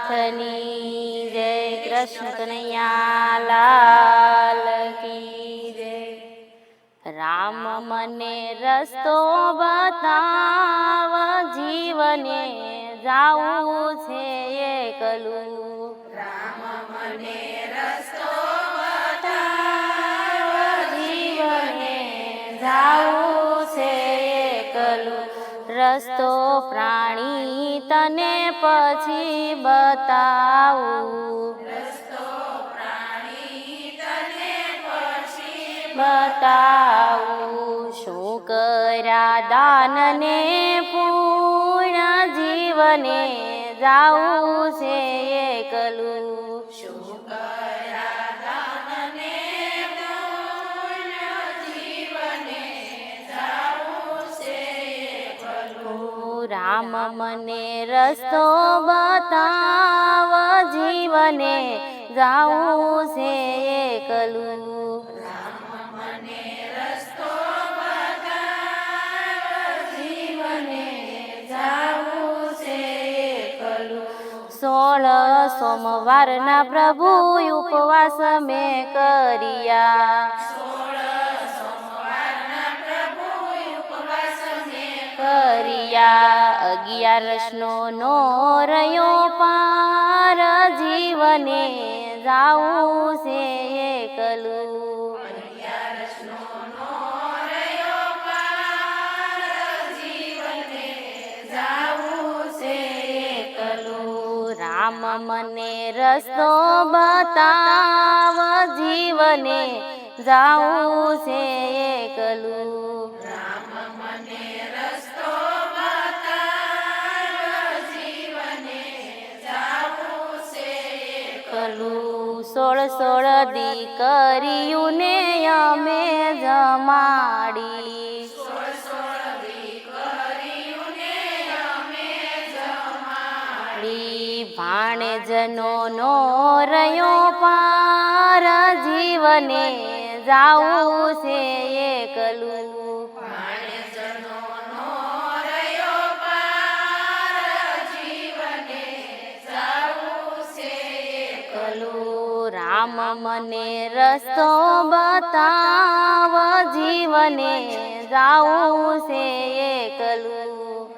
નાથની જય, કૃષ્ણ કનૈયા લાલ કી જય. રામ મને રસ્તો બતાવ, જીવને જાવું છે એકલું. રામ મને રસ્તો બતાવ, જીવને જાવું છે એકલું. રસ્તો પ્રાણી તને પછી બતાવું. રસ્તો પ્રાણી તને પછી બતાવું. શું કર્યા દાનને પૂર્ણ, જીવને જાવું છે એકલું. શું કર્યા દાનને પૂર્ણ, જીવને જાવું છે એકલું. રામ મને રસ્તો બતાવ, જીવને જાવું છે એકલું. રામ મને રસ્તો બતાવ, જીવને જાવું છે એકલું. 16 સોમવારના પ્રભુ ઉપવાસ મેં કર્યા. 16 સોમવારના પ્રભુ ઉપવાસ મેં કર્યા. 11નો નો રહ્યો પાર, જીવને જાવું છે એકલું. 11નો નો રહ્યો પાર, જીવને જાવું છે એકલું. રામ મને રસ્તો બતાવ, જીવને જાવું છે એકલું. રામ મને રસ્તો બતાવ, જીવને જાવું છે એકલું. 16 દીકરીઓને અમે જમાડી. 16 દીકરીઓને અમે જમાડી. ભાણેજનો નો રહ્યો પાર, જીવને જાવું છે એકલું. ભાણેજનો નો રહ્યો પાર, જીવને જાવું છે એકલું. રામ મને રસ્તો બતાવ, જીવને જાવું છે એકલું.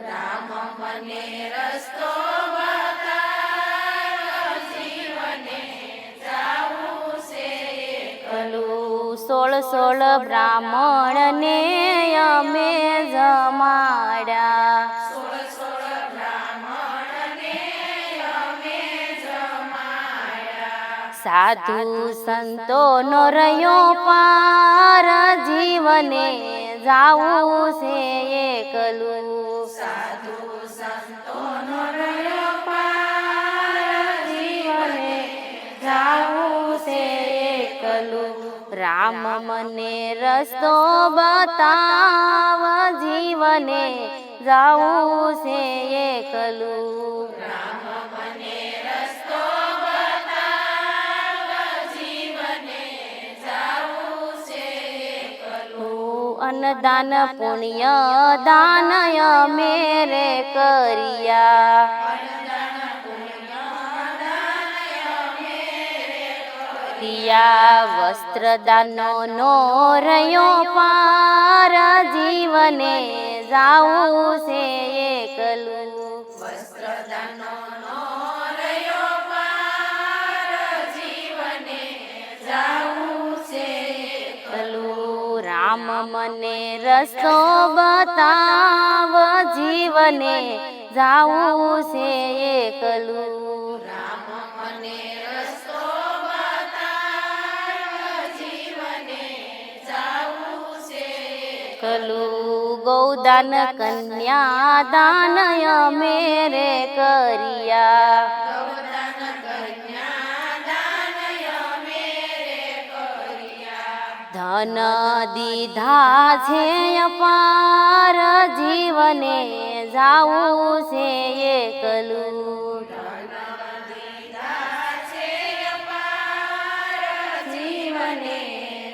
રામ મને રસ્તો બતાવ, જીવને જાવું છે એકલું. 16 બ્રાહ્મણને અમે જમાડ્યા. 16 બ્રાહ્મણને અમે જમાડ્યા. સાધુ સંતોનો રહ્યો પાર, જીવને જાવું છે એકલું. સાધુ સંતોનો રહ્યો પાર, જીવને જાવું છે એકલું. રામ મને રસ્તો બતાવ, જીવને જાવું છે એકલું. રામ મને રસ્તો બતાવ, જીવને જાવું છે એકલું. અન્નદાન પુણ્ય દાન અમે રે કર્યા. વસ્ત્રદાનનો નો રહ્યો પાર, જીવને જાવું છે એકલું. વસ્ત્રદાનનો નો રહ્યો પાર, જીવને જાવું છે એકલું. રામ મને રસ્તો બતાવ, જીવને જાવું છે એકલું. રામ મને રસ્તો બતાવ, જીવને જાવું છે એકલું. ગૌદાન કન્યા દાન અમે રે કર્યા. ગૌદાન કન્યા દાન અમે રે કર્યા. ધન દીધા છે અપાર, જીવને જાવું છે એકલું. દીધા છે અપાર, જીવને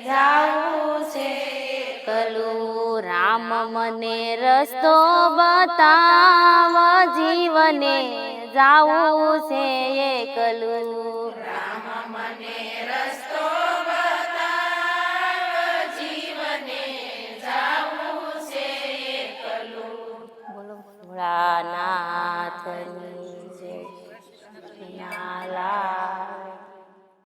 જાવું છે એકલું. રામ મને રસ્તો બતાવ, જીવને જાવું છે એકલું રામ મને રસ્તો બતાવ જીવને જાવું છે એકલું બોલો ભોળાનાથ